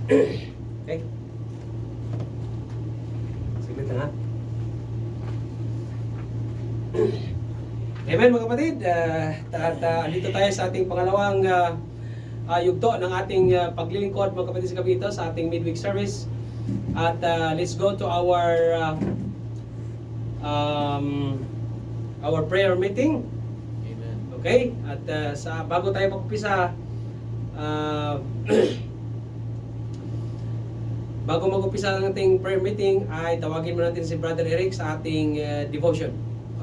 Okay. Saglit lang ha. Amen mga kapatid. Andito tayo sa ating pangalawang yugto ng ating paglilingkod mga kapatid sa gabi ito sa ating midweek service. At let's go to our prayer meeting. Amen. Okay? At bago tayo mag-umpisa, bago mag-umpisa ang ating prayer meeting, ay tawagin mo natin si Brother Eric sa ating devotion.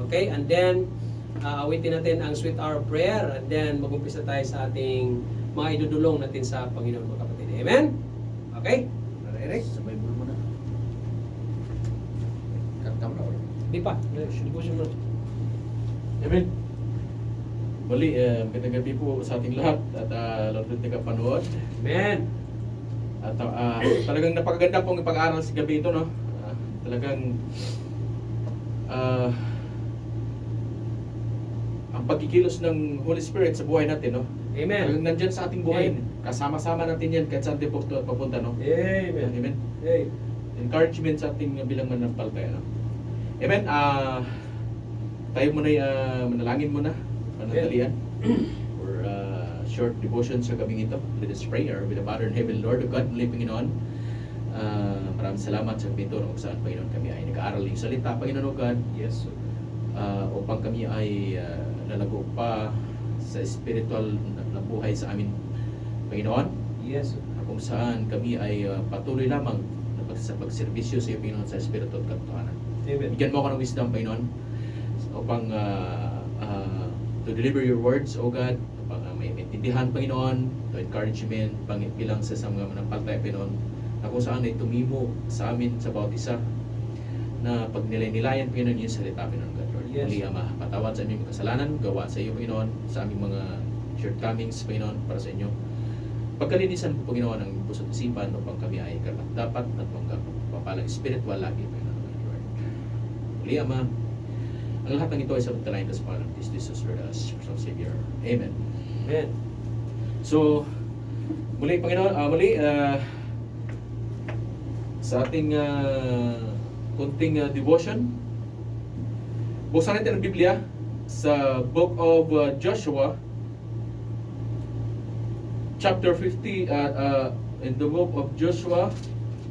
Okay? And then, awitin natin ang sweet hour of prayer. And then, mag-umpisa tayo sa ating mga idudulong natin sa Panginoon mga kapatid. Amen? Okay? Brother Eric? Sa Bible mo na. Kanta mo na ulit. Di pa. Devotion mo. Amen. Muli, magandang gabi po sa ating lahat at lahat ng tagapanood. Amen. At talagang napakaganda pong ipag-aaral sa gabi ito, no? Talagang ang pagkikilos ng Holy Spirit sa buhay natin, no? Amen. Talagang nandyan sa ating buhay. Amen. Kasama-sama natin yan kahit saan tayo papunta, no? Amen. Amen. Hey. Encouragement sa ating bilang manampalataya, no? Amen. Tayo muna manalangin muna, panandalian. For short devotion sa gabing ito. Let us pray. Our with the Father in heaven, Lord of God, living Panginoon. Maraming salamat sa gabi ito kung saan, Panginoon, kami ay nag-aaral yung salita, Panginoon o God. Yes. Upang kami ay lalago pa sa spiritual na buhay sa amin, Panginoon. Yes. Kung saan kami ay patuloy lamang sa pagserbisyo sa iyo, Panginoon, sa espiritu at katotohanan. Amen. Bigyan mo ako ng wisdom, Panginoon, upang to deliver your words, O God, upang may maintindihan, Panginoon, to encouragement, bilang sa mga manampalataya, Panginoon, na kung saan ay tumimo sa amin sa bawat isa, na pag nilay-nilayan, Panginoon, yung salita, Panginoon, God, Lord. Yes. Muli, Ama, patawad sa aming kasalanan, gawa sa iyo, Panginoon, sa aming mga shortcomings, Panginoon, para sa inyo. Pagkalinisan po, Panginoon, ang puso't isipan upang kami ay dapat at papalang spiritual lagi, Panginoon, God, Lord. Muli, Ama, ang lahat ng ito ay sabantalayan sa pangalan ng Jesus, Lord, as our Savior. Amen. Amen. So, muli, Panginoon, sa ating kunting devotion, buksan natin ang Biblia sa Book of Joshua, chapter 50, in the Book of Joshua,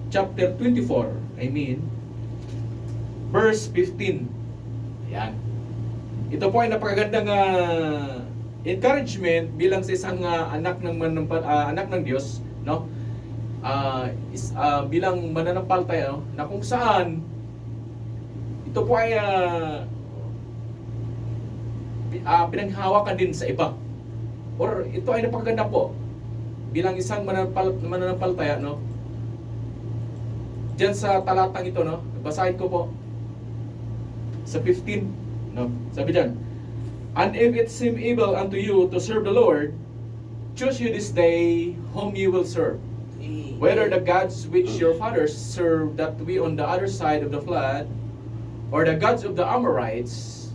chapter 24, verse 15. Yan. Ito po ay napakagandang encouragement bilang sa isang anak ng Diyos, no? Bilang mananampalataya, no? Na kung saan ito po ay pinanghawakan din sa iba. Or ito ay napakaganda po bilang isang mananampalataya, no? Diyan sa talatang ito, no? Basahin ko po sa 15, no? Sabi diyan, and if it seem evil unto you to serve the Lord, choose you this day whom you will serve, whether the gods which your fathers served that we on the other side of the flood, or the gods of the Amorites,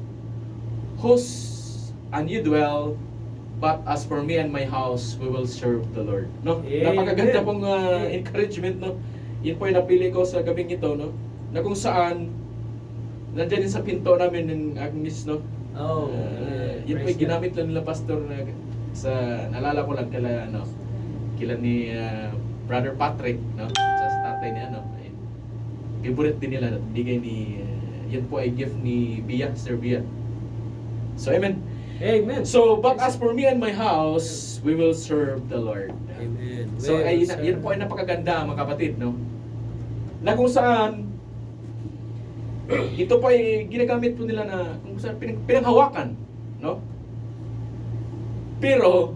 whose and you dwell. But as for me and my house, we will serve the Lord. No? Amen. Napakaganda pong encouragement, no? Yan po yung napili ko sa gabing ito, no? Na kung saan nandiyan din sa pinto namin ng Agnes, no? Oh, yun po yung ginamit lang nila pastor na sa, naalala ko lang kila ni Brother Patrick, no? Sa tatay niya, no? Favorite din nila, bigay ni, yan po ay gift ni Bia, Sir Bia. So, amen. Amen. So, but as for me and my house, we will serve the Lord. Amen. So, yan po ay napakaganda, mga kapatid, no? Na kung saan ito po ay ginagamit po nila na kung saan pinanghawakan, no? Pero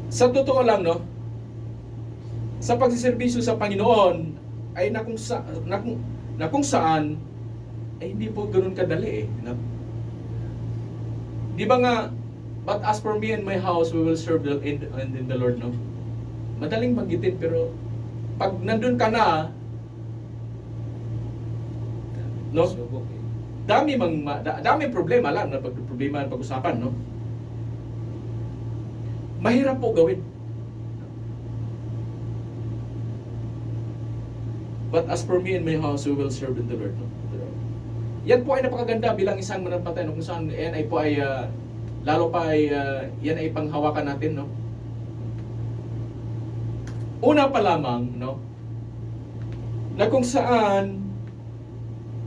sa totoo lang, no, sa pagsiservisyo sa Panginoon ay na kung saan ay hindi po ganoon kadali, no? Di ba nga, but as for me and my house, we will serve in the Lord, no? Madaling banggitin, pero pag nandun ka na, no? Daming problema lang na problema ang pag-usapan, no? Mahirap po gawin. But as for me and my house, we will serve in the Lord. No? Yan po ay napakaganda bilang isang mananampalataya, no? Kung saan yan ay po ay lalo pa ay yan ay panghawakan natin, no? Una pa lamang, no? Na kung saan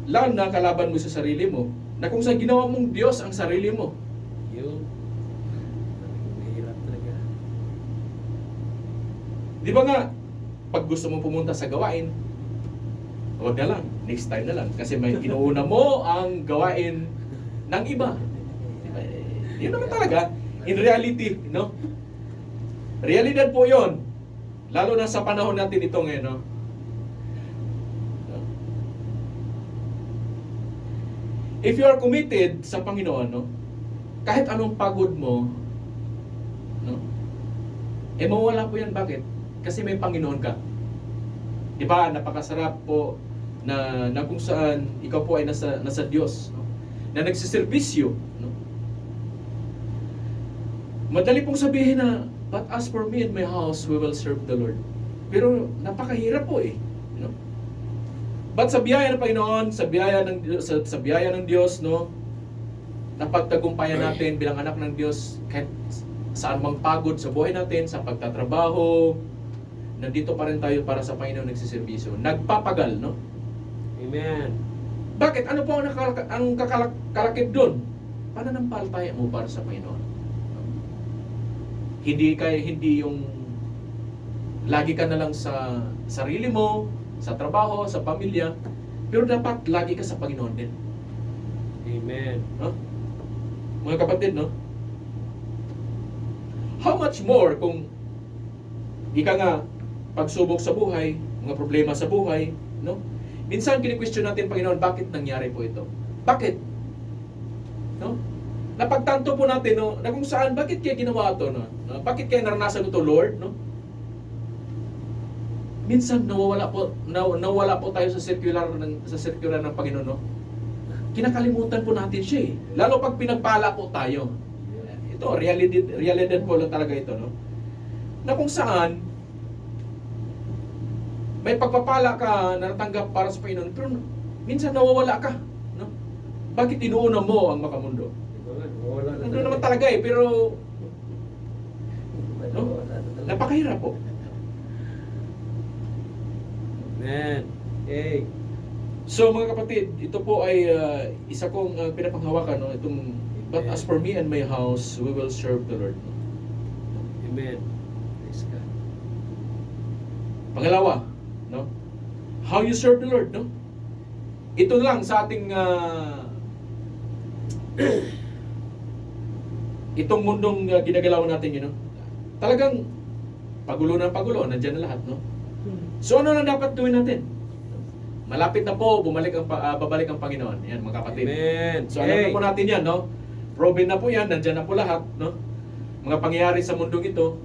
lalo na kalaban mo sa sarili mo, na kung saan ginawa mong Diyos ang sarili mo. Yun. Mahirap talaga. Di ba nga, pag gusto mo pumunta sa gawain, huwag na lang, next time na lang. Kasi may inuuna mo ang gawain ng iba. Diba? Yun naman talaga, in reality, no? Realidad po yun. Lalo na sa panahon natin ito ngayon, no? If you are committed sa Panginoon, no? Kahit anong pagod mo, no? Mawala po yan. Bakit? Kasi may Panginoon ka. Di ba? Napakasarap po na kung saan ikaw po ay nasa Diyos, no? Na nagsiservisyo, no? Madali pong sabihin na, but as for me and my house, we will serve the Lord. Pero napakahirap po eh, no? But sa biyaya ng Panginoon, sa biyaya ng Diyos, no? Napagtagumpayan natin bilang anak ng Diyos kahit saan mang pagod sa buhay natin, sa pagtatrabaho, nandito pa rin tayo para sa Panginoon nagsiservisyo. Nagpapagal, no? Amen. Bakit? Ano po ang kakalakip doon? Pananampalataya mo para sa Panginoon. Hindi yung lagi ka na lang sa sarili mo, sa trabaho, sa pamilya, pero dapat lagi ka sa Panginoon din. Amen. No? Mga kapatid, no? How much more kung ika nga pagsubok sa buhay, mga problema sa buhay, no? Minsan kini-question natin, Panginoon, bakit nangyari po ito? Bakit? No? Napagtanto po natin, no, na kung saan, bakit kaya ginawa ito, no? Bakit kaya naranasan ito, Lord, no? Minsan nawawala po tayo sa circular ng Panginoon, no? Kinakalimutan po natin siya, eh. Lalo pag pinagpala po tayo. Ito, realidad po lang talaga ito, no? Na kung saan may pagpapala ka na natanggap para sa Panginoon, pero minsan nawawala ka, no? Bakit inuuna mo ang makamundo? Wala na. Ano naman talaga eh, pero no? Napakahirap po. Amen. Okay. So mga kapatid, ito po ay isa kong pinapanghawakan, no? Itong, but as for me and my house, we will serve the Lord. No? Amen. Praise God. Pangalawa, no? How you serve the Lord, no? Ito lang sa ating itong mundong ginagalaw natin, you know? Talagang pagulo na pagulo, nandiyan na lahat, no? So ano na dapat gawin natin? Malapit na po babalik ang Panginoon. Yan mga kapatid. Amen. So alam na po natin yan, no? Proven na po yan, nandiyan na po lahat, no? Mga pangyayari sa mundong ito.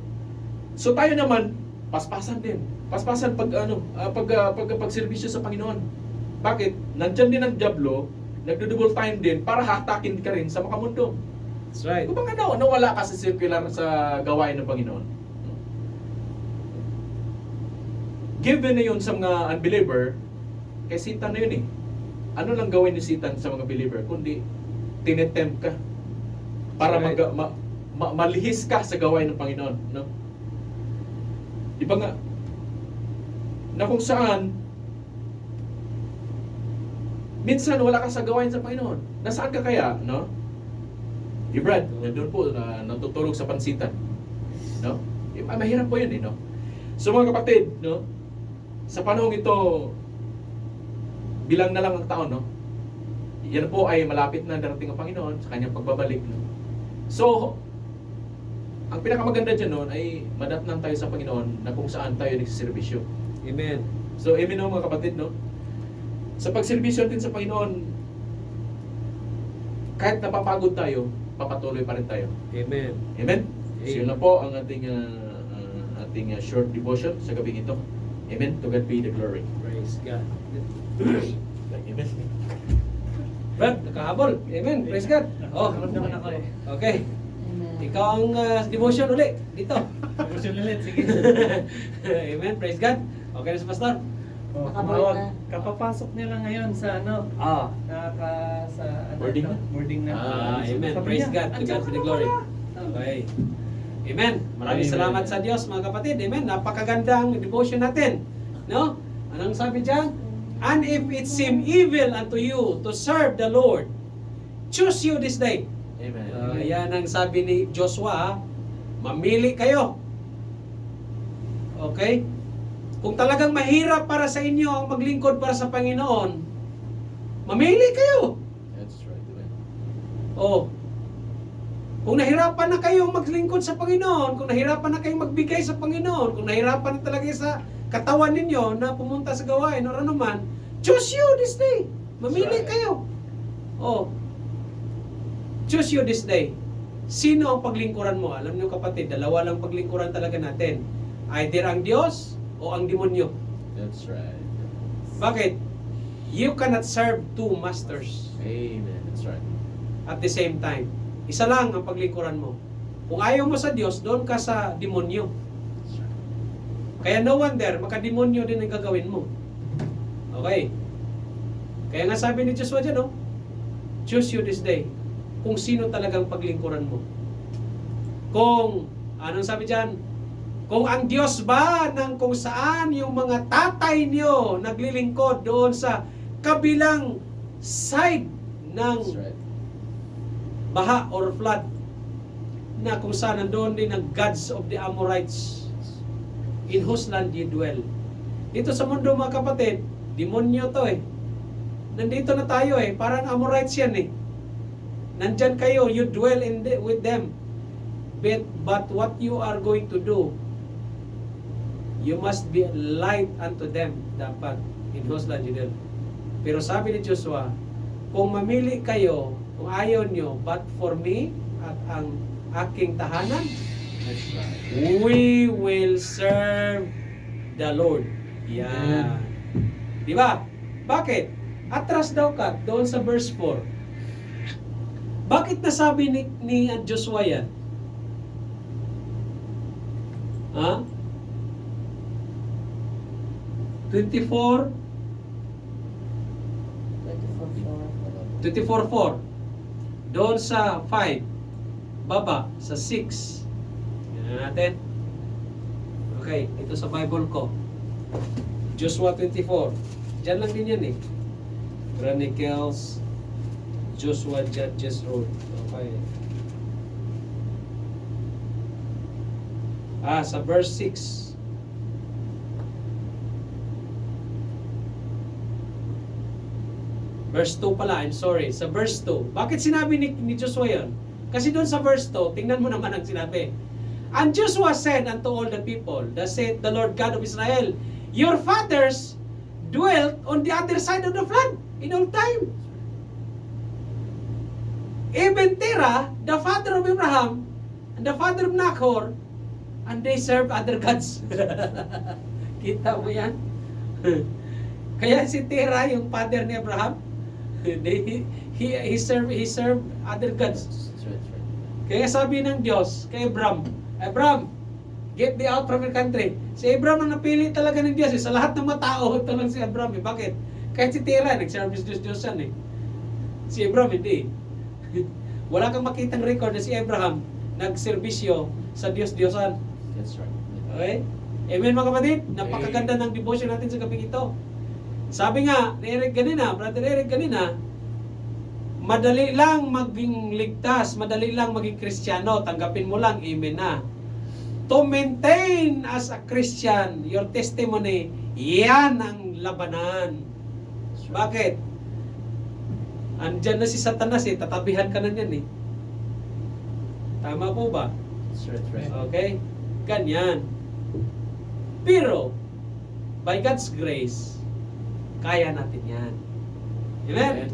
So tayo naman, paspasan din. Paspasan pagservisyo sa Panginoon. Bakit? Nandiyan din ang diablo, nagdo-double time din para hatakin ka rin sa makamundo. That's right. Kung baka nawala ka sa circular sa gawain ng Panginoon. Given na yun sa mga unbeliever, kay Satan na yun eh. Ano lang gawin ni Satan sa mga believer? Kundi tinetempt ka para Right. malihis ka sa gawain ng Panginoon, no? Di ba nga na kung saan minsan wala ka sa gawain sa Panginoon. Nasaan ka kaya, no? Brad, nandun po na natutulog sa pansitan, no? Mahirap po yun, eh, no? So mga kapatid, no? Sa panahong ito, bilang na lang ang taon, no? Yan po ay malapit na darating ang Panginoon sa kanyang pagbabalik, no? So, ang pinakamaganda dyan noon ay madatnan tayo sa Panginoon na kung saan tayo nagsiservisyo. Amen. So, amen, no, mga kapatid, no? Sa pagservisyo natin sa Panginoon, kahit napapagod tayo, papatuloy pa rin tayo. Amen. Amen? So, yun na po ang ating short devotion sa gabing ito. Amen? To God be the glory. Praise God. Amen. Brad, nakahabol. Amen. Praise God. Oh, okay. Ikaw ang devotion uli dito. Devotion ulit, sige. Amen. Praise God. Okay na sa pastor? Oh, Nakabalik tumawag. na. Kapapasok nila ngayon sa ano, Ah, sa ano Boarding ito? na? Boarding na. amen. Sabi Praise niya, God. To "Andiyan God ka be the na glory." pala." Okay. Amen. Maraming Amen. salamat sa Diyos, mga kapatid. Amen. Napakagandang devotion natin. No? Anong sabi diyan? And if it seem evil unto you to serve the Lord, choose you this day. Amen. Yan ang sabi ni Joshua. Mamili kayo. Okay? Kung talagang mahirap para sa inyo ang maglingkod para sa Panginoon, mamili kayo. That's right. Amen. Oh. Kung nahirapan na kayong maglingkod sa Panginoon, kung nahirapan na kayong magbigay sa Panginoon, kung nahirapan na talaga sa katawan ninyo na pumunta sa gawain o ano man, choose you this day. Mamili That's right. kayo. Oh. Choose you this day. Sino ang paglingkuran mo? Alam niyo kapatid, dalawa lang paglingkuran talaga natin. Either ang Diyos o ang demonyo. That's right. Bakit? You cannot serve two masters Amen. That's right. at the same time. Isa lang ang paglingkuran mo. Kung ayaw mo sa Diyos, doon ka sa demonyo. That's right. Kaya no wonder, makademonyo din ang gagawin mo. Okay. Kaya nga sabi ni Joshua dyan, no? Choose you this day. Kung sino talagang paglingkuran mo. Kung, anong sabi dyan? Kung ang Diyos ba ng kung saan yung mga tatay niyo naglilingkod doon sa kabilang side ng That's right. baha or flood, na kung saan nandoon din ang gods of the Amorites, in whose land you dwell. Dito sa mundo mga kapatid, demonyo to eh. Nandito na tayo eh, parang Amorites yan eh. Nandyan kayo, you dwell with them. But what you are going to do, you must be light unto them, dapat, in whose land you dwell. Pero sabi ni Joshua, kung mamili kayo, kung ayaw nyo, but for me, at ang aking tahanan, That's right. we will serve the Lord. Yan. Di ba? Bakit? Atras daw ka, doon sa verse 4. Bakit nasabi ni Joshua yan? Ha? 24, 24:4. Doon sa 5. Baba sa 6. Yan natin. Okay, ito sa Bible ko. Joshua 24. Diyan lang din yan eh. Chronicles, Joshua, Judges, Ruth. Okay. Sa verse 6. Verse 2 pala, I'm sorry. Sa verse 2. Bakit sinabi ni Joshua yun? Kasi doon sa verse 2, tingnan mo naman ang sinabi. And Joshua said unto all the people, thus saith the Lord God of Israel, your fathers dwelt on the other side of the flood in old time. Even Terah, the father of Abraham, and the father of Nahor, and they served other gods. Kita mo yan? Kaya si Terah, yung father ni Abraham, he served other gods. That's right. That's right. Kaya sabi ng Diyos kay Abraham, Abraham, get thee out from your country. Si Abraham ang napili talaga ng Diyos. Sa lahat ng mga tao, ito lang si Abraham. Bakit? Kahit si Terah, nag-service Diyos-Diyosan eh. Si Abraham, hindi. Wala kang makitang record na si Abraham nagserbisyo sa Diyos-Diyosan. That's right. Okay? Amen mga kapatid? Napakaganda ng devotion natin sa gabi ito. Sabi nga ni Eric ganina, Brother Eric ganina, madali lang maging ligtas, madali lang maging Kristiyano, tanggapin mo lang, amen na. To maintain as a Christian, your testimony, yan ang labanan. That's right. Bakit? Andyan na si Satanas eh, tatabihan ka na niyan eh. Tama po ba? That's right. That's right. Okay? Ganyan. Pero, by God's grace, kaya natin yan. Amen?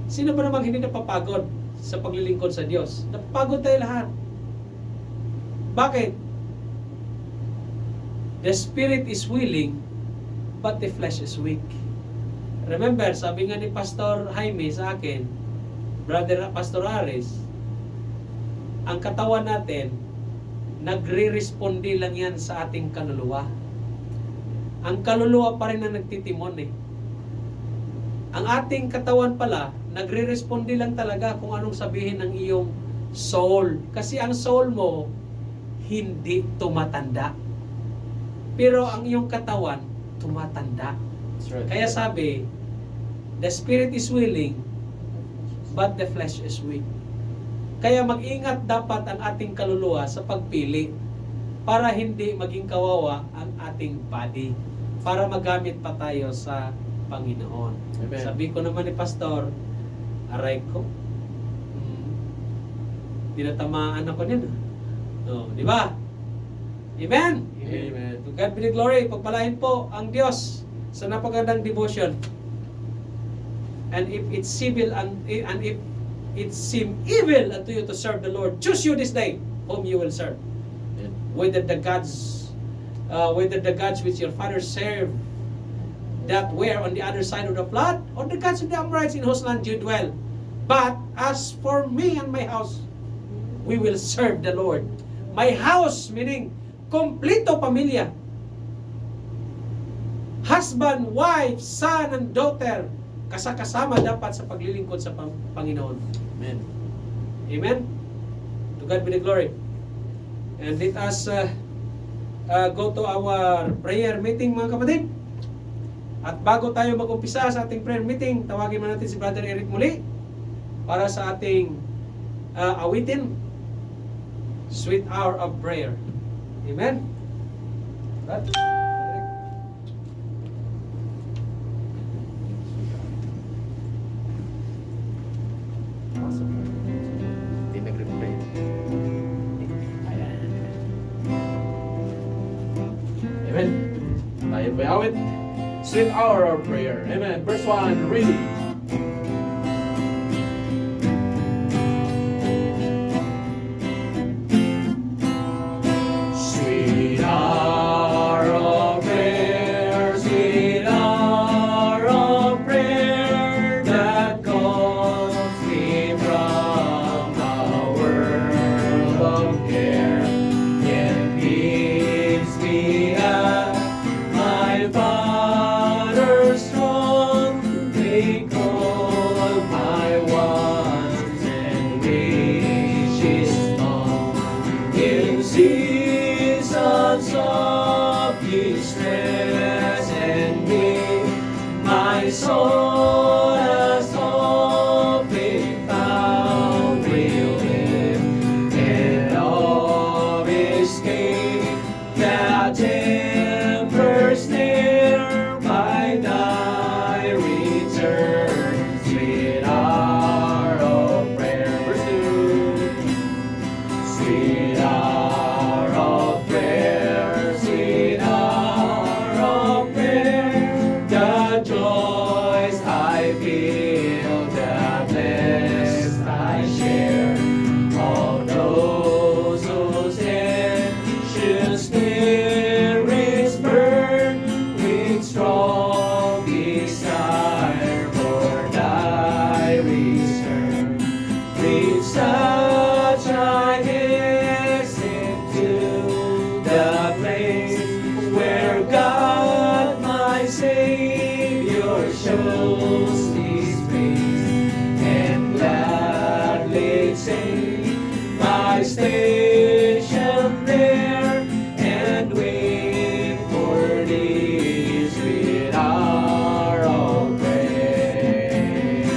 Sino ba namang hindi napapagod sa paglilingkod sa Diyos? Napapagod tayo lahat. Bakit? The spirit is willing, but the flesh is weak. Remember, sabi nga ni Pastor Jaime sa akin, Brother Pastor Aris, ang katawan natin, nagre-responde lang yan sa ating kaluluwa. ang kaluluwa pa rin ang nagtitimon eh. Ang ating katawan pala, nagre-responde lang talaga kung anong sabihin ng iyong soul. Kasi ang soul mo, hindi tumatanda. Pero ang iyong katawan, tumatanda. That's right. Kaya sabi, the spirit is willing, but the flesh is weak. Kaya mag-ingat dapat ang ating kaluluwa sa pagpili para hindi maging kawawa ang ating body. Para magamit pa tayo sa Panginoon. Amen. Sabi ko naman ni Pastor, aray ko, tinatamaan ako niyan. No, di ba? Amen? Amen. To God be the glory. Pagpalain po ang Diyos sa napagandang devotion. And if it's civil and if it seem evil unto you to serve the Lord, choose you this day whom you will serve. Amen. Whether the gods which your fathers served that were on the other side of the flood, or the gods of the Amorites in whose land you dwell. But as for me and my house, we will serve the Lord. My house, meaning kompleto pamilya. Husband, wife, son, and daughter, kasama dapat sa paglilingkod sa Panginoon. Amen. Amen? To God be the glory. And let us go to our prayer meeting, mga kapatid. At bago tayo mag-umpisa sa ating prayer meeting, tawagin mo natin si Brother Eric muli para sa ating awitin, Sweet Hour of Prayer. Amen? Brother Eric. Hindi nag-reply. Amen. Tayo po awit. Sweet hour of prayer. Amen. Verse 1, reading. Sweet hour of prayer, sweet hour of prayer that calls me from a world of care and keeps me at my Father's throne. Take all my wants and wishes long in seasons of distress and need. My soul has often found relief and of escape that tempers near by thy return. Sweet hour of prayer. Verse 2. Sweet hour of prayer, sweet hour of prayer, the joys I feel, the bliss I share, of those whose anxious spirits burn with strong desire for thy return. With such I hasten to the place where God my Savior shows His face, and gladly take my station there and wait for Thee, sweet hour of prayer.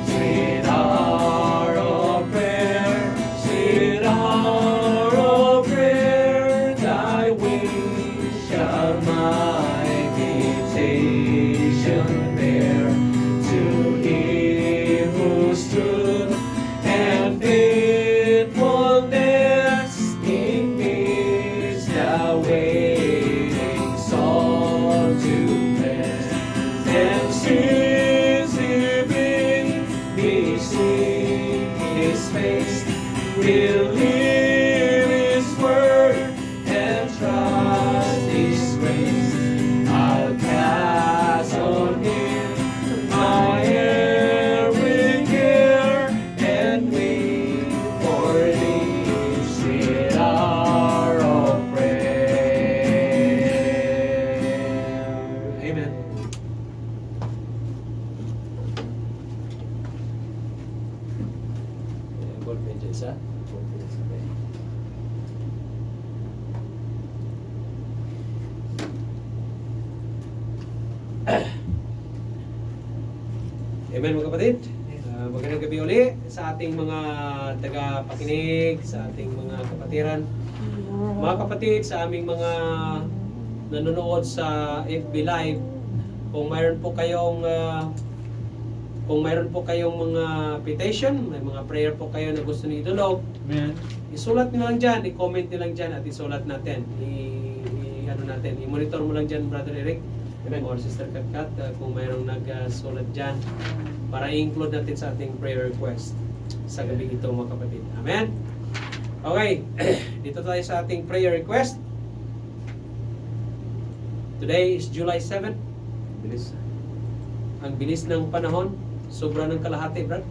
Sweet hour of prayer, sweet hour of prayer, thy wings shall my invitation bear to Him whose truth and faithfulness increase the waiting soul to bless. And since He brings me see His face, will hear His word and trust His grace. I'll pass on Him my every care and wait for Thee, sweet hour of prayer. Lord vengeance, ha? Amen mga kapatid. Magandang gabi uli sa ating mga taga-pakinig, sa ating mga kapatiran. Mga kapatid, sa aming mga nanonood sa FB Live, kung mayroon po kayong mga petition, may mga prayer po kayo na gusto niyo idulog, Amen. isulat niyo lang dyan, i-comment niyo lang dyan at isulat natin. I-monitor mo lang dyan, Brother Eric. Amen. Or Sister Katkat, kung mayroong nagsulat dyan para i-include natin sa ating prayer request sa gabi ito mga kapatid. Amen? Okay, dito tayo sa ating prayer request. Today is July 7. Bilis. Ang bilis ng panahon, sobra ng kalahati, Brad.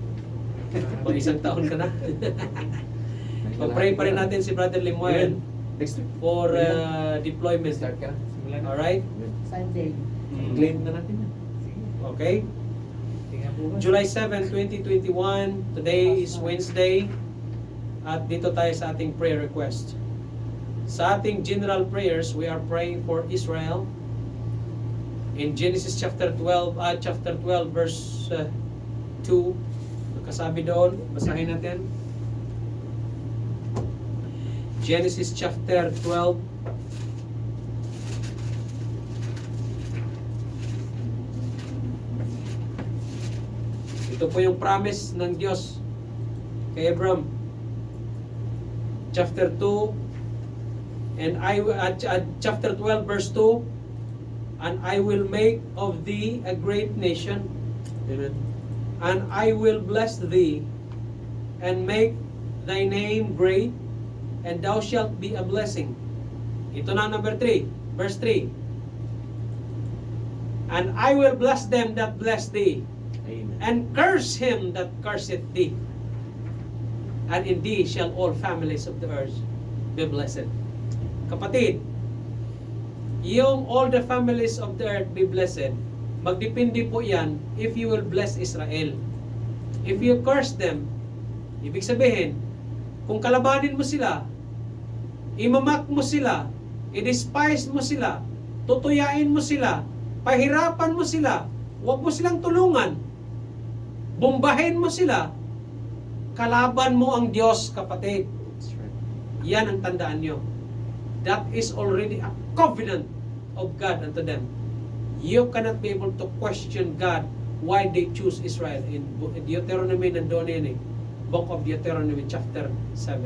Pag isang taon ka na. Pag-pray pa rin natin si Brother Limuel Next week. for deployment. Start ka na. Simulan na. Alright? Sunday. Claim na natin yan. Sige. Okay? Tingnan po ba? July 7, 2021. Today is Wednesday. At dito tayo sa ating prayer request. Sa ating general prayers, we are praying for Israel. In Genesis chapter 12 verse 2, nakasabi doon, basahin natin. Genesis chapter 12 Ito po yung promise ng Diyos kay Abram. Chapter 2 and chapter 12 verse 2, and I will make of thee a great nation, Amen. and I will bless thee and make thy name great, and thou shalt be a blessing. Ito na number 3, verse 3. And I will bless them that bless thee, Amen. and curse him that curseth thee. And in thee shall all families of the earth be blessed. Kapatid, yung all the families of the earth be blessed, magdepende po yan if you will bless Israel. If you curse them, ibig sabihin, kung kalabanin mo sila, imamak mo sila, i-despise mo sila, tutuyain mo sila, pahirapan mo sila, huwag mo silang tulungan, bombahin mo sila, kalaban mo ang Diyos, kapatid. That's right. Yan ang tandaan nyo. That is already a covenant of God unto them. You cannot be able to question God why they choose Israel. In Deuteronomy, nandoon yan eh. Book of Deuteronomy chapter 7.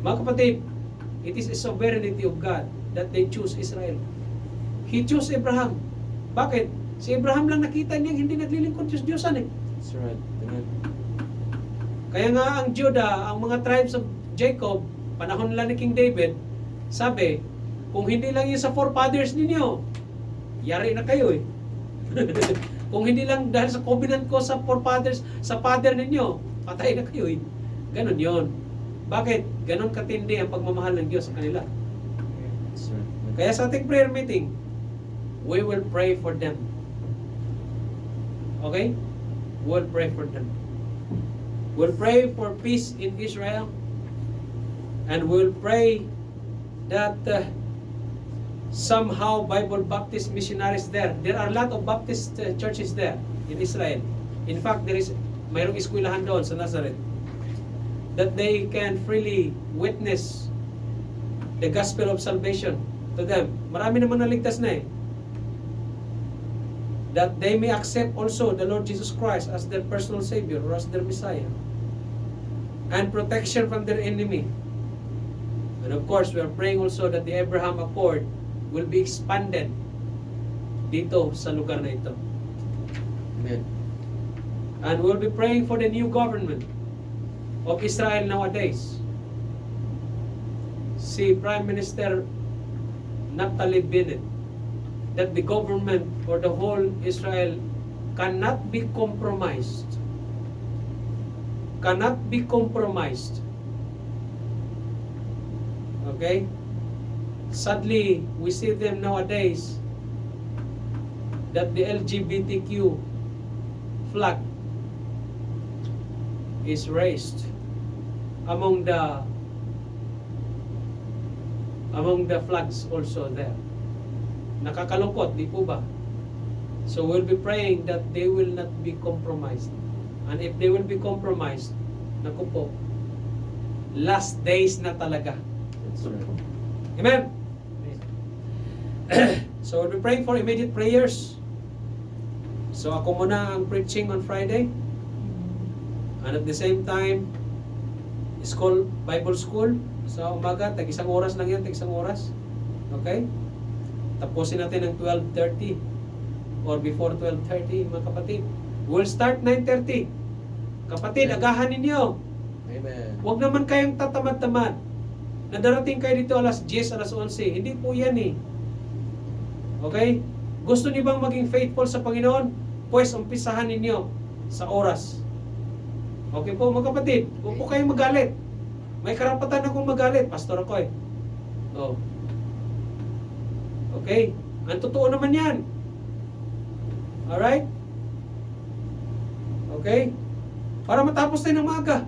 Mga kapatid, it is a sovereignty of God that they choose Israel. He chose Abraham. Bakit? Si Abraham lang nakita niya hindi naglilingkod Diyos-Diyosan eh. That's right. Amen. Kaya nga ang Judah, ang mga tribes of Jacob, panahon nila ni King David, sabi, kung hindi lang yun sa forefathers ninyo, yari na kayo eh. Kung hindi lang dahil sa covenant ko sa forefathers, sa father ninyo, patay na kayo eh. Ganon yon. Bakit? Ganon katindi ang pagmamahal ng Diyos sa kanila. That's right. Kaya sa ating prayer meeting, we will pray for them. Okay? We'll pray for them. We'll pray for peace in Israel. And we'll pray that somehow Bible Baptist missionaries there. There are a lot of Baptist churches there in Israel. In fact, mayroong eskwelahan doon sa Nazareth that they can freely witness the gospel of salvation to them. Marami naman naligtas na eh. That they may accept also the Lord Jesus Christ as their personal Savior or as their Messiah. And protection from their enemy. And of course, we are praying also that the Abraham Accord will be expanded dito sa lugar na ito. Amen. And we'll be praying for the new government of Israel nowadays. Si Prime Minister Naftali Bennett, that the government or the whole Israel cannot be compromised. Cannot be compromised. Okay? Sadly, we see them nowadays that the LGBTQ flag is raised. among the flags also there. Nakakalungkot, di po ba? So we'll be praying that they will not be compromised. And if they will be compromised, naku po, last days na talaga. That's right. Amen? So we'll be praying for immediate prayers. So ako muna ang preaching on Friday. And at the same time, Bible school sa umaga, tag-isang oras lang yan, tag-isang oras. Okay? Tapusin natin ng 12:30 or before 12:30, mga kapatid. We'll start 9:30. Kapatid, agahan ninyo. Amen. Huwag naman kayong tatamad-tamad. Na darating kayo dito alas 10, alas 11. Hindi po yan eh. Okay? Gusto niyo bang maging faithful sa Panginoon? Pues, umpisahan ninyo sa oras. Okay po mga kapatid, huwag po kayong magalit. May karapatan akong magalit, pastor ako eh. Oh. Okay? Ang totoo naman yan. Alright? Okay? Para matapos tayo ng maaga.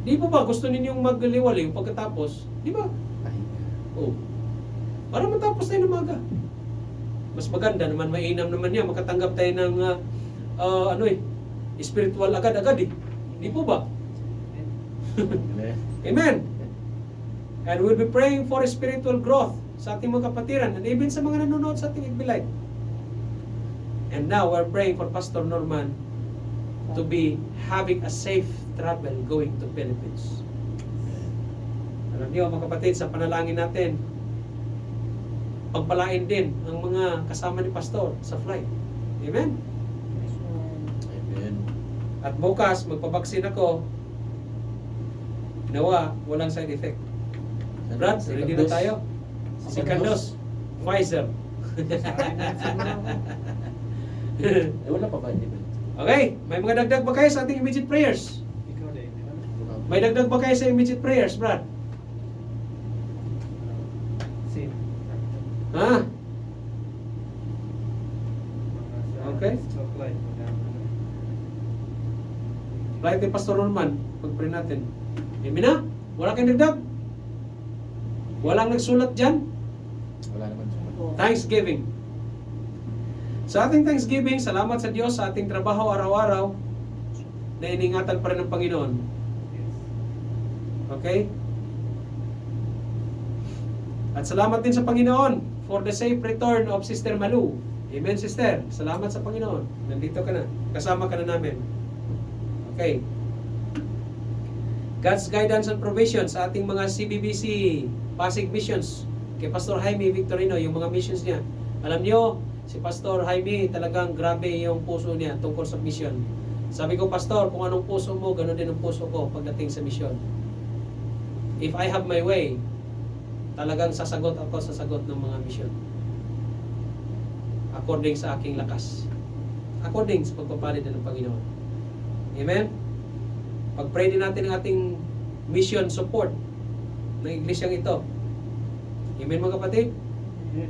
Di po ba gusto ninyong magliwaliw pagkatapos? Di ba? Oh. Para matapos tayo ng maaga. Mas maganda naman, mainam naman yan. Makatanggap tayo ng spiritual agad-agad eh. Di po ba? Amen. Amen. And we'll be praying for spiritual growth sa ating mga kapatiran and even sa mga nanonood sa ating Igbilay. And now we're praying for Pastor Norman to be having a safe travel going to Philippines. Alam niyo mga kapatid, sa panalangin natin, pagpalain din ang mga kasama ni Pastor sa flight. Amen? Amen. At bukas, magpabaksin ako. Nawa, walang side effect. Brad, ready na tayo? Second dose. Pfizer. Wala pa ba? Okay, may mga dagdag ba kayo sa ating immediate prayers? Ikaw din, di ba? May dagdag ba kayo sa immediate prayers, Brad? Same. Ha? Okay. Chocolate. Flight ni Pastor Norman, pag-pray natin. Amen na? Wala kayong dagdag? Walang nagsulat dyan? Wala naman siya. Thanksgiving. Sa ating Thanksgiving, salamat sa Diyos sa ating trabaho araw-araw na iningatan pa rin ng Panginoon. Okay? At salamat din sa Panginoon for the safe return of Sister Malu. Amen, Sister. Salamat sa Panginoon. Nandito ka na. Kasama ka na namin. Okay. God's guidance and provision sa ating mga CBBC Pasig missions. Kay Pastor Jaime Victorino, yung mga missions niya. Alam niyo, si Pastor Jaime talagang grabe yung puso niya tungkol sa mission. Sabi ko, Pastor, kung anong puso mo, ganoon din ang puso ko pagdating sa mission. If I have my way, talagang sasagot ako sa sagot ng mga mission. According sa aking lakas. According sa pagpapalit ng Panginoon. Amen? Pag-pray din natin ang ating mission support ng iglesyang ito. Amen mga kapatid?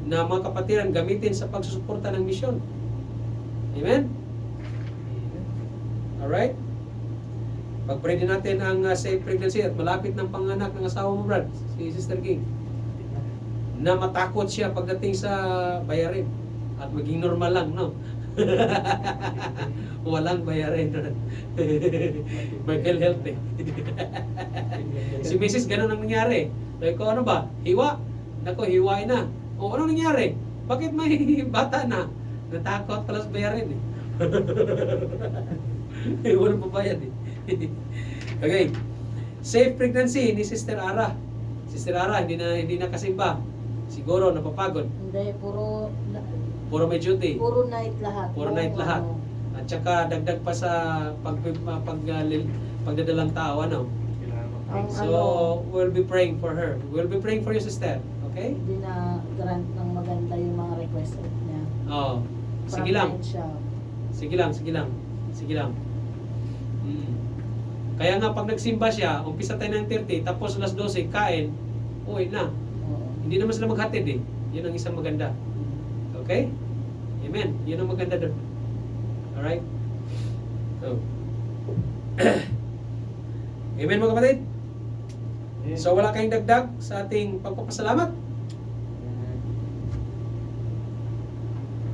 Na mga kapatiran gamitin sa pagsusuporta ng misyon. Amen? Alright? Pag-pray din natin ang safe pregnancy at malapit ng panganak ng asawa mo, Brad, si Sister King. Na matakot siya pagdating sa bayarin. At maging normal lang, no? Walang bayarin. Mental health eh. Si Mrs. ganun ang nangyari. Sabi ko, ano ba? Hiwa? Nako, hiwain na. O, ano nangyari? Bakit may bata na? Natakot pala sa bayarin eh. Walang pabayad eh. Okay. Safe pregnancy ni Sister Ara. Sister Ara, hindi na kasimba. Siguro napapagod. Hindi, Puro may duty. puro night lahat. Puro night lahat. At saka dagdag pa sa pagdadalang tao, ano? Ang So, we'll be praying for her. We'll be praying for you, sister. Okay? hindi na grant ng maganda yung mga request niya. Oh. Sige From lang. night siya. Sige lang, sige lang. Sige lang. Kaya nga pag nagsimba siya, umpisa tayo ng 30, tapos alas 12, kain, uwi na. Oo. Hindi naman sila maghatid eh. Yun ang isang maganda. Okay? Amen. Yun ang maganda doon. Alright? So. Amen mga kapatid? Amen. So wala kayong dagdag sa ating pagpapasalamat.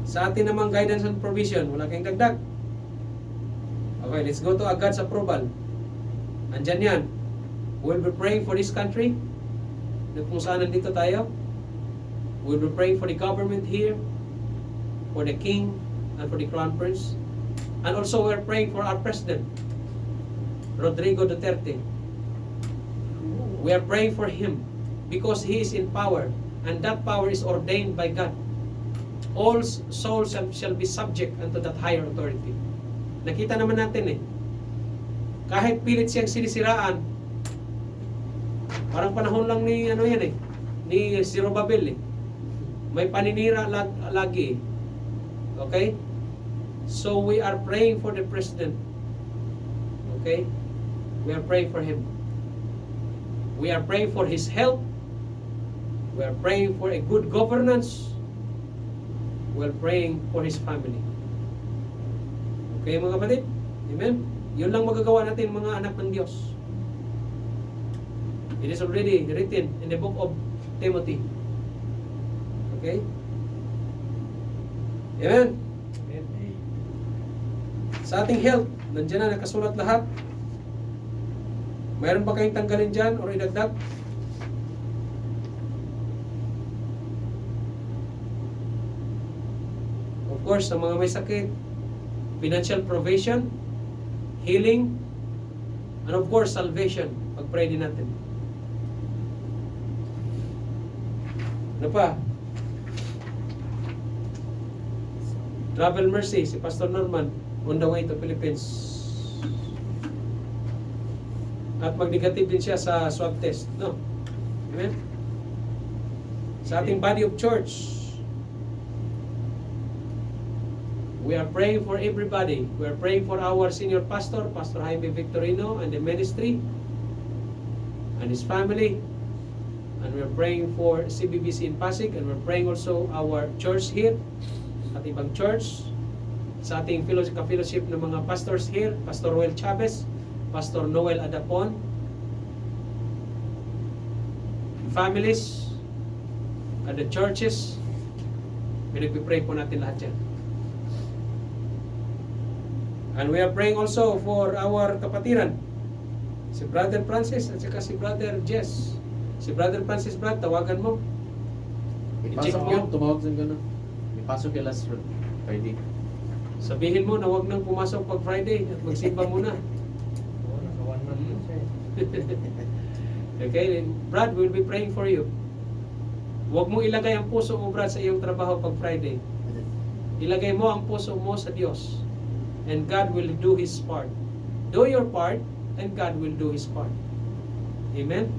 Sa atin namang guidance and provision, wala kayong dagdag. Okay, let's go to God's approval. Andyan yan. We'll be praying for this country. Na kung saan nandito tayo. We'll be praying for the government here, for the king, and for the crown prince. And also we're praying for our president, Rodrigo Duterte. We are praying for him because he is in power, and that power is ordained by God. All souls shall be subject unto that higher authority. Nakita naman natin kahit pilit siyang sinisiraan, parang panahon lang ni ni Zerubabel may paninira lagi. Okay? So we are praying for the president. Okay? We are praying for him. We are praying for his health. We are praying for a good governance. We are praying for his family. Okay mga kapatid? Amen? Yun lang magagawa natin mga anak ng Diyos. It is already written in the book of Timothy. Okay? Amen? Amen. Sa ating health, nandiyan na nakasulat lahat. Mayroon ba kayong tanggalin dyan o idagdag? Of course, sa mga may sakit, financial provision, healing, and of course, salvation. Pag-pray din natin. Ano pa? Travel mercy, si Pastor Norman, on the way to Philippines. At mag-negative din siya sa swab test. No? Amen? Sa ating body of church, we are praying for everybody. We are praying for our senior pastor, Pastor Jaime Victorino, and the ministry, and his family. And we are praying for CBBC in Pasig, and we're praying also our church here, at ibang church, sa ating fellowship ng mga pastors here, Pastor Roel Chavez, Pastor Noel Adapon, families, at the churches. Pinagpipray po natin lahat yan. And we are praying also for our kapatiran, si Brother Francis at saka si Brother Jess. Si Brother Francis, Brad, tawagan mo. I-check Ipasok mo. yun, tumawag sa gano'n. Ipasok yung last Friday. Sabihin mo na huwag nang pumasok pag Friday at magsimba muna. Oo, naka-1 month na siya Okay, Brad, we'll be praying for you. Huwag mo ilagay ang puso mo, Brad, sa iyong trabaho pag Friday. Ilagay mo ang puso mo sa Diyos. And God will do His part. Do your part, and God will do His part. Amen?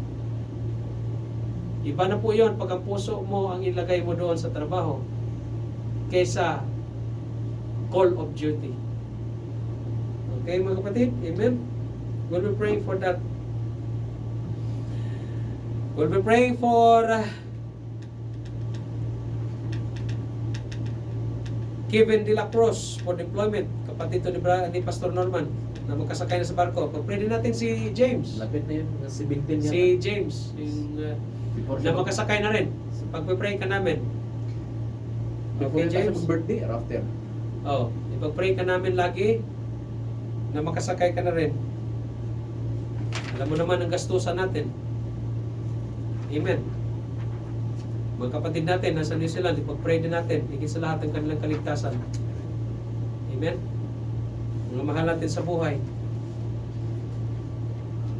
Iba na po yun pag ang puso mo ang ilagay mo doon sa trabaho kaysa call of duty. Okay mga kapatid? Amen? We'll be praying for that. We'll be praying for Kevin De La Cruz for deployment. Kapatid to ni Pastor Norman na magkasakay na sa barko. Pag-pray din natin si James. Lapit na yun, si Bintin niya. Si James. Yung, na makasakay na rin. Pag-pray ka namin. Before Okay, James? James' birthday or after? Oh, ipag-pray ka namin lagi na makasakay ka na rin. Alam mo naman ang gastusan natin. Amen. Mga kapatid natin nasa New Zealand, ipag-pray din natin higit sa lahat ng kanilang kaligtasan. Amen. Mga mahal natin sa buhay.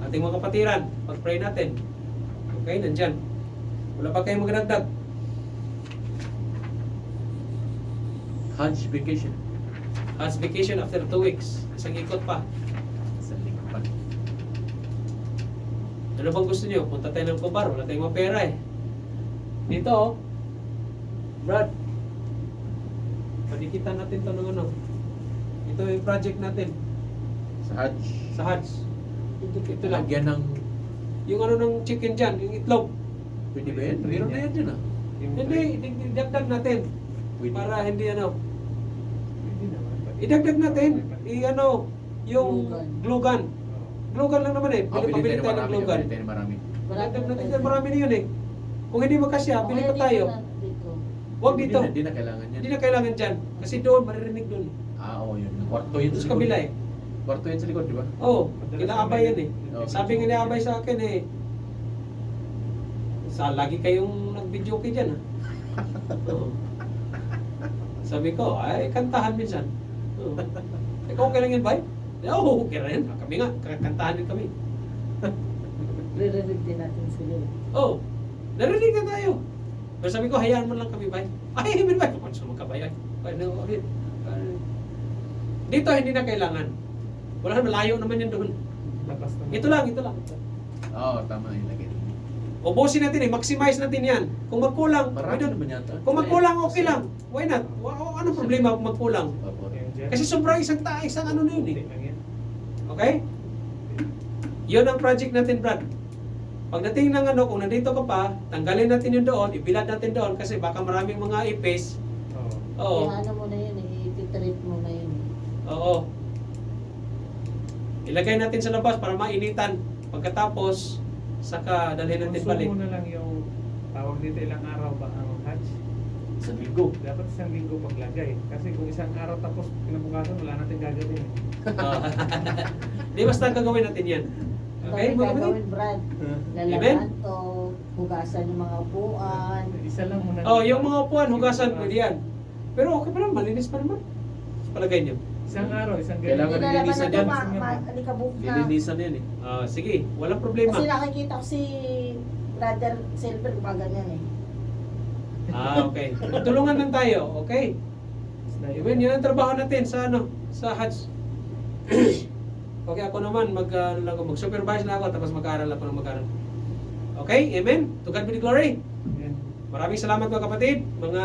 Ating mga kapatiran, pag-pray natin. Okay, nandyan. Wala pa kayong magdagdag. Hajj vacation. As vacation after 2 weeks. Isang ikot pa. Sa lingkod. Ano bang gusto niyo? Punta tayo ng Cobar. Wala tayong mga pera eh. Dito oh. Brad. Padikitan natin ito ng ano. Ito yung project natin. Sa Hajj. Sa Hajj. Ito lang. Lagyan ng... Yung ano ng chicken dyan. Yung itlog. Pwede ba yan? Meron na yan dyan ah. Hindi. Idagdag natin. Pwede. Para hindi ano. Pwede naman. Idagdag natin. I-ano. Yung Glue gun. glue gun. Glogan lang naman eh. Oh, Pili bilhin pabili tayo ng tayo ng marami. glogan. Bilhin tayo ng marami. Marami na yun eh. Kung hindi magkasya, O, pili kaya pa tayo. dito na- dito. Huwag dito. Hindi na kailangan yan. Hindi na kailangan dyan. Kasi doon, maririnig doon. Oo, yun. Kwarto yun Sa kabila eh. Kwarto yun sa likod, di ba? Oo, kila Abay yan eh. Oo. Sabi nga ni Abay sa akin eh, lagi kayong nag-video kay dyan ah. Oo. Sabi ko, ay kantahan minsan. Oo. Ikaw okay lang yan, Bay? Oo, okay rin. Kami nga, kantahan din kami. Ririnig din natin sila. Oo, narinig na tayo. Pero sabi ko, hayaan mo lang kami, Bay. Ay, hindi ba? Kung saan magkabay ay. Dito, hindi na kailangan. Wala, malayo naman yun doon. Labas naman. Ito lang, ito lang. Oo, tama yun lagi. Ubusin natin eh, maximize natin yan. Kung magkulang, Marami we don't- naman yata. kung magkulang, okay lang. Why not? Anong problema kung magkulang? Opo. Ayun dyan. Kasi sobrang isang ano na yun eh. Hindi lang yan. Okay? Yun ang project natin, Brad. Pagdating ng ano, kung nandito ka pa, tanggalin natin yun doon, ibilad natin doon kasi baka maraming mga ipis. Oo. Oo. Kaya ano mo na yun eh, ititreat mo na yun eh. Oo. Ilagay natin sa labas para mainitan. Pagkatapos, saka dalhin natin balik. Konsumo na lang yung tawag dito ilang araw ba ang Hajj? Sa linggo. Dapat isang linggo paglagay. Kasi kung isang araw tapos kinabukasan, wala natin gagawin eh. Di basta gagawin natin yan. Okay, Dami mga kapatid? gagawin, Brad. Lalaban to, hugasan yung mga upuan. Isa lang muna. Oh, yung mga upuan, hugasan, pwede yan. Pero okay pa naman, malinis pa naman. Palagay niyo. Isang araw, isang gabi. Kailangan Hindi lalaban nilinisan na to, yan. alikabok na. Lilinisan yan eh. Sige, walang problema. Kasi nakikita ko si Brother Silver gumaganyan eh. Okay. Tulungan lang tayo, okay? Amen, yan ang trabaho natin sa sa Hajj. Okay, ako naman mag-supervise na ako tapos mag-aaral ako ng mag-aaral. Okay, amen. To God be the glory. Yan. Maraming salamat mga kapatid, mga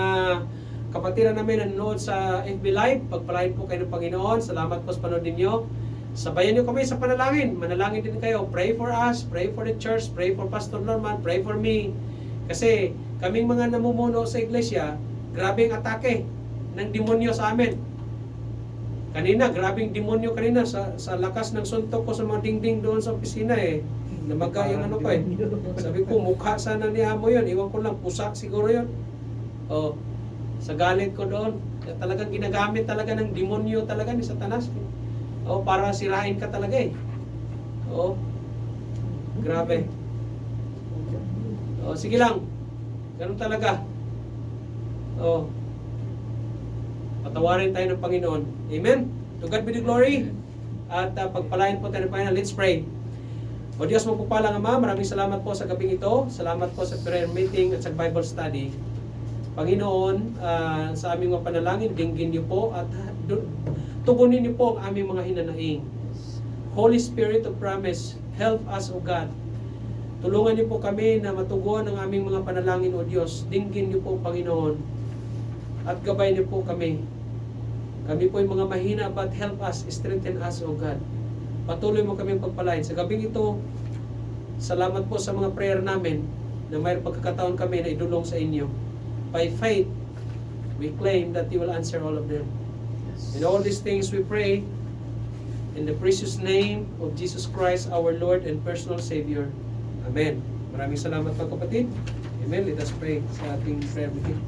kapatiran namin na nanonood sa FB Live. Pagpalain po kayo ng Panginoon. Salamat po sa panood ninyo. Sabayan niyo kami sa panalangin. Manalangin din kayo. Pray for us, pray for the church, pray for Pastor Norman, pray for me. Kasi kaming mga namumuno sa iglesia, grabe ang atake ng demonyo sa amin. Kanina, grabing demonyo kanina sa lakas ng suntok ko sa mga dingding doon sa opisina eh. Namaga yung ano ko eh. Sabi ko, mukha sana ni Amo yun. Iwan ko lang, pusa siguro yun. Oh, sa galit ko doon. Talagang ginagamit talaga ng demonyo talaga ni Satanas. Oh, para sirain ka talaga eh. Oh, grabe. Oh, sige lang. Ganun talaga. Oh, patawarin tayo ng Panginoon. Amen? To God be the glory. At pagpalain po tayo ng Panginoon. Let's pray. O Diyos, magpupalang Ama, maraming salamat po sa gabing ito. Salamat po sa prayer meeting at sa Bible study. Panginoon, sa aming mga panalangin, dinggin niyo po at tugunin niyo po ang aming mga hinanaing. Holy Spirit of promise, help us, O God. Tulungan niyo po kami na matuguan ang aming mga panalangin, O Diyos. Dinggin niyo po, Panginoon. At gabay niyo po kami. Kami po yung mga mahina, but help us, strengthen us, O God. Patuloy mo kami pagpalain. Sa gabing ito, salamat po sa mga prayer namin na may pagkakataon kami na idulong sa inyo. By faith, we claim that you will answer all of them. In all these things we pray in the precious name of Jesus Christ, our Lord and personal Savior. Amen. Maraming salamat mga kapatid. Amen. Let us pray sa ating prayer meeting.